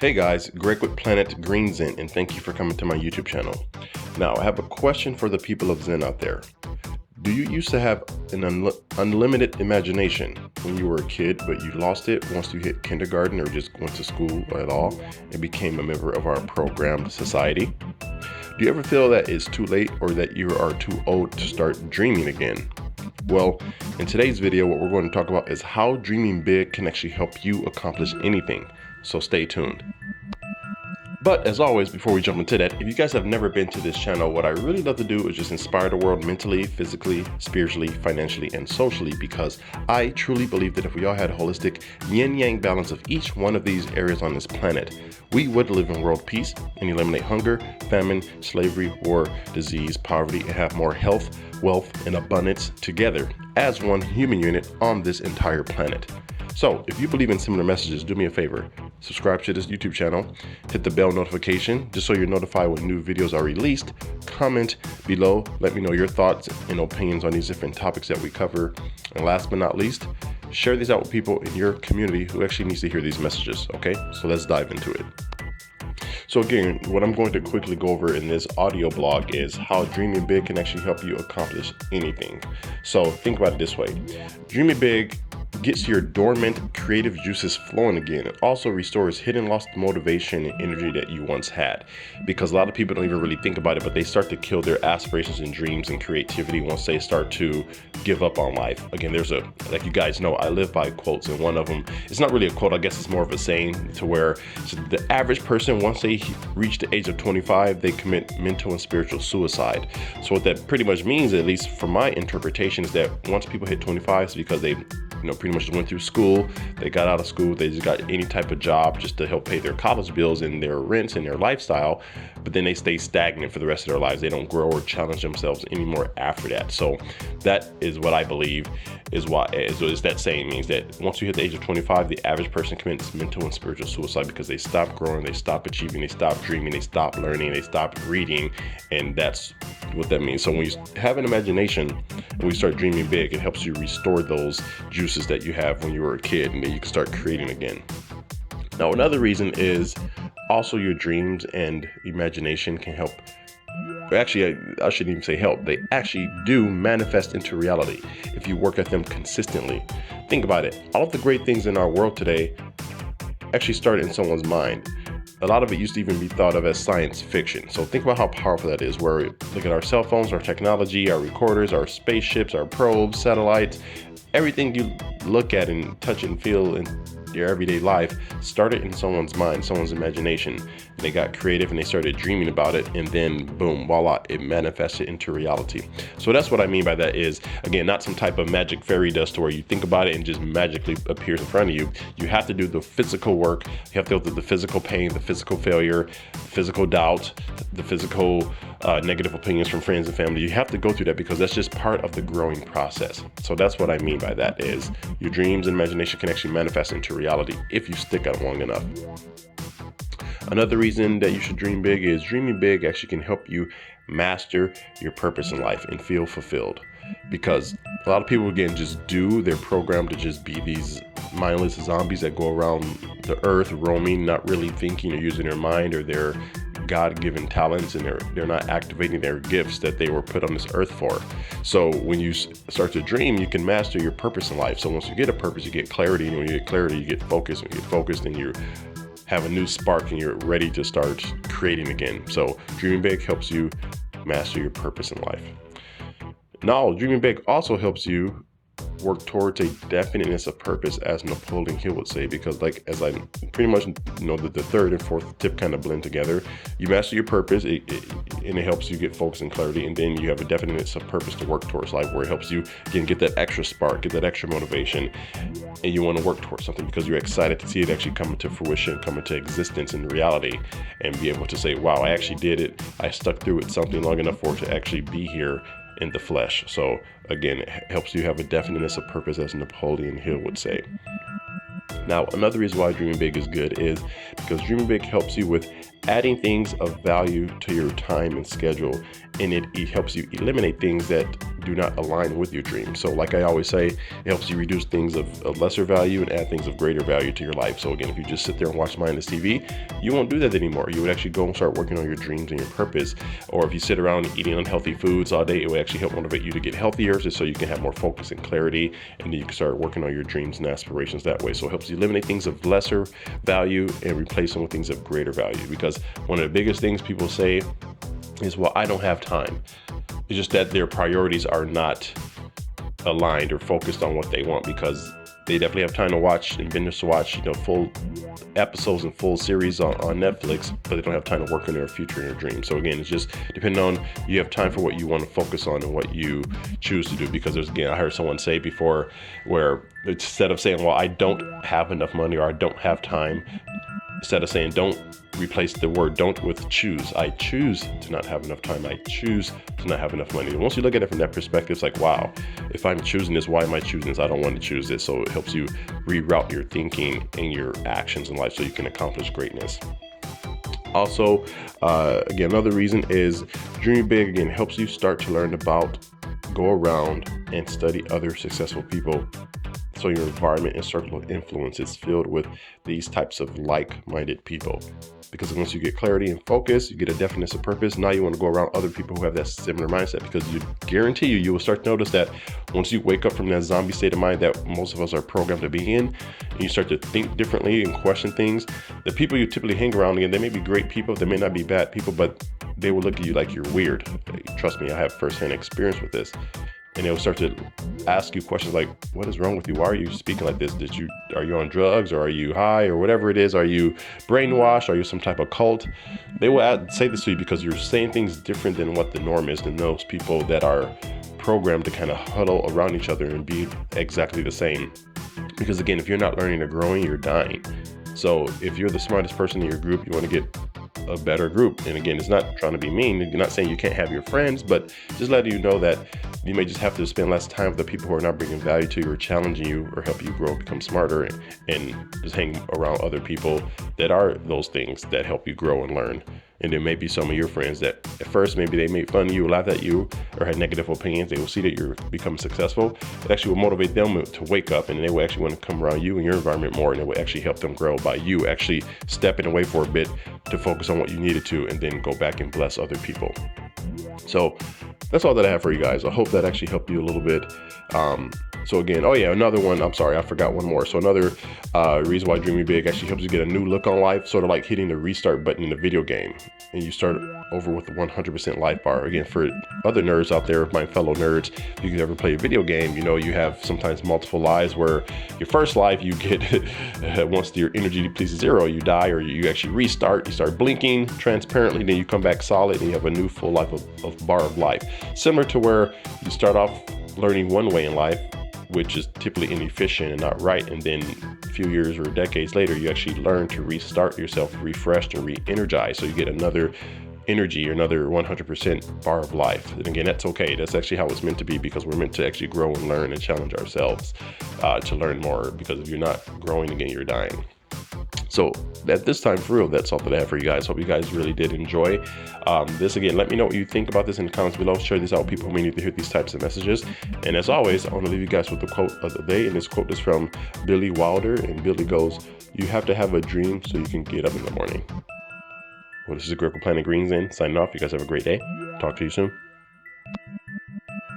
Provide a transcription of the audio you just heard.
Hey guys, Greg with Planet Green Zen, and thank you for coming to my YouTube channel. Now, I have a question for the people of Zen out there. Do you used to have an unlimited imagination when you were a kid, but you lost it once you hit kindergarten or just went to school at all and became a member of our programmed society? Do you ever feel that it's too late or that you are too old to start dreaming again? Well, in today's video, what we're going to talk about is how dreaming big can actually help you accomplish anything. So stay tuned. But as always, before we jump into that, if you guys have never been to this channel, what I really love to do is just inspire the world mentally, physically, spiritually, financially, and socially, because I truly believe that if we all had a holistic yin-yang balance of each one of these areas on this planet, we would live in world peace and eliminate hunger, famine, slavery, war, disease, poverty, and have more health, wealth, and abundance together as one human unit on this entire planet. So if you believe in similar messages, do me a favor, subscribe to this YouTube channel, hit the bell notification just so you're notified when new videos are released, comment below, let me know your thoughts and opinions on these different topics that we cover, and last but not least, share these out with people in your community who actually needs to hear these messages, okay? So let's dive into it. So again, what I'm going to quickly go over in this audio blog is how dreaming big can actually help you accomplish anything. So think about it this way, dreaming big gets your dormant creative juices flowing again. It also restores hidden lost motivation and energy that you once had, because a lot of people don't even really think about it, but they start to kill their aspirations and dreams and creativity once they start to give up on life. Again, there's like you guys know, I live by quotes, and one of them, it's not really a quote, I guess it's more of a saying, to where the average person, once they reach the age of 25, they commit mental and spiritual suicide. So what that pretty much means, at least from my interpretation, is that once people hit 25, it's because they pretty much went through school, they got out of school, they just got any type of job just to help pay their college bills and their rents and their lifestyle, but then they stay stagnant for the rest of their lives. They don't grow or challenge themselves anymore after that. So that is what I believe is that saying means that once you hit the age of 25, the average person commits mental and spiritual suicide because they stop growing, they stop achieving, they stop dreaming, they stop learning, they stop reading, and that's what that means. So when you have an imagination and we start dreaming big, it helps you restore those juices that you have when you were a kid, and then you can start creating again. Now, another reason is also your dreams and imagination can help. Actually, I shouldn't even say help. They actually do manifest into reality if you work at them consistently. Think about it. All of the great things in our world today actually started in someone's mind. A lot of it used to even be thought of as science fiction. So think about how powerful that is, where we look at our cell phones, our technology, our recorders, our spaceships, our probes, satellites, everything you look at and touch and feel in your everyday life started in someone's mind, someone's imagination. They got creative and they started dreaming about it, and then boom, voila, it manifested into reality. So that's what I mean by that is, again, not some type of magic fairy dust where you think about it and just magically appears in front of you. You have to do the physical work. You have to go through the physical pain, the physical failure, the physical doubt, the physical negative opinions from friends and family. You have to go through that because that's just part of the growing process. So that's what I mean by that is your dreams and imagination can actually manifest into reality if you stick out long enough. Another reason that you should dream big is dreaming big actually can help you master your purpose in life and feel fulfilled. Because a lot of people, again, just they're programmed to just be these mindless zombies that go around the earth roaming, not really thinking or using their mind or their God-given talents, and they're not activating their gifts that they were put on this earth for. So when you start to dream, you can master your purpose in life. So once you get a purpose, you get clarity, and when you get clarity, you get focus. When you get focused, then you have a new spark and you're ready to start creating again. So dreaming big helps you master your purpose in life. Now, dreaming big also helps you work towards a definiteness of purpose, as Napoleon Hill would say, because like, as I pretty much know that the third and fourth tip kind of blend together. You master your purpose and it helps you get focus and clarity, and then you have a definiteness of purpose to work towards life, where it helps you, again, get that extra spark, get that extra motivation, and you want to work towards something because you're excited to see it actually come into fruition, come into existence in reality, and be able to say, wow, I actually did it. I stuck through it something long enough for it to actually be here in the flesh. So again, it helps you have a definiteness of purpose, as Napoleon Hill would say. Now, another reason why dreaming big is good is because dreaming big helps you with adding things of value to your time and schedule, and it helps you eliminate things that do not align with your dream. So like I always say, it helps you reduce things of lesser value and add things of greater value to your life. So again, if you just sit there and watch mindless TV, you won't do that anymore. You would actually go and start working on your dreams and your purpose. Or if you sit around eating unhealthy foods all day, it will actually help motivate you to get healthier, just so you can have more focus and clarity, and then you can start working on your dreams and aspirations that way. So it helps you eliminate things of lesser value and replace them with things of greater value. Because one of the biggest things people say is, well, I don't have time. It's just that their priorities are not aligned or focused on what they want, because they definitely have time to watch and binge to watch, full episodes and full series on Netflix, but they don't have time to work on their future and their dreams. So again, it's just depending on, you have time for what you want to focus on and what you choose to do. Because I heard someone say before, where instead of saying, well, I don't have enough money or I don't have time, instead of saying don't, replace the word don't with choose. I choose to not have enough time. I choose to not have enough money. And once you look at it from that perspective, it's like, wow, if I'm choosing this, why am I choosing this? I don't want to choose this. So it helps you reroute your thinking and your actions in life so you can accomplish greatness. Also, again, another reason is dreaming big, again, helps you start to learn about, go around and study other successful people. So your environment and circle of influence is filled with these types of like-minded people. Because once you get clarity and focus, you get a definiteness of purpose. Now you want to go around other people who have that similar mindset, because you guarantee you will start to notice that once you wake up from that zombie state of mind that most of us are programmed to be in, and you start to think differently and question things, the people you typically hang around, again, they may be great people, they may not be bad people, but they will look at you like you're weird. Trust me, I have firsthand experience with this. And they'll start to ask you questions like, what is wrong with you? Why are you speaking like this? Are you on drugs, or are you high, or whatever it is? Are you brainwashed? Are you some type of cult? They will say this to you because you're saying things different than what the norm is, than those people that are programmed to kind of huddle around each other and be exactly the same. Because again, if you're not learning or growing, you're dying. So if you're the smartest person in your group, you want to get a better group. And again, it's not trying to be mean. You're not saying you can't have your friends, but just letting you know that you may just have to spend less time with the people who are not bringing value to you or challenging you or help you grow, become smarter, and just hang around other people that are those things that help you grow and learn. And there may be some of your friends that at first maybe they made fun of you, laughed at you, or had negative opinions. They will see that you're becoming successful. It actually will motivate them to wake up, and they will actually want to come around you and your environment more, and it will actually help them grow by you actually stepping away for a bit to focus on what you needed to, and then go back and bless other people. So that's all that I have for you guys. I hope that actually helped you a little bit. So again, oh yeah, another one, I'm sorry, I forgot one more. So another reason why dreaming big actually helps you get a new look on life, sort of like hitting the restart button in a video game, and you start over with the 100% life bar. Again, for other nerds out there, my fellow nerds, if you ever play a video game, you have sometimes multiple lives, where your first life you get, once your energy depletes zero, you die, or you actually restart, you start blinking transparently, then you come back solid, and you have a new full life of bar of life. Similar to where you start off learning one way in life, which is typically inefficient and not right, and then a few years or decades later, you actually learn to restart yourself, refreshed and re-energized, so you get another energy, or another 100% bar of life. And again, that's okay. That's actually how it's meant to be, because we're meant to actually grow and learn and challenge ourselves to learn more, because if you're not growing, again, you're dying. So at this time, for real, that's all that I have for you guys. Hope you guys really did enjoy this. Again, let me know what you think about this in the comments below. Share this out with people who may need to hear these types of messages. And as always, I want to leave you guys with the quote of the day. And this quote is from Billy Wilder. And Billy goes, "You have to have a dream so you can get up in the morning." Well, this is a Planet Green Zen signing off. You guys have a great day. Talk to you soon.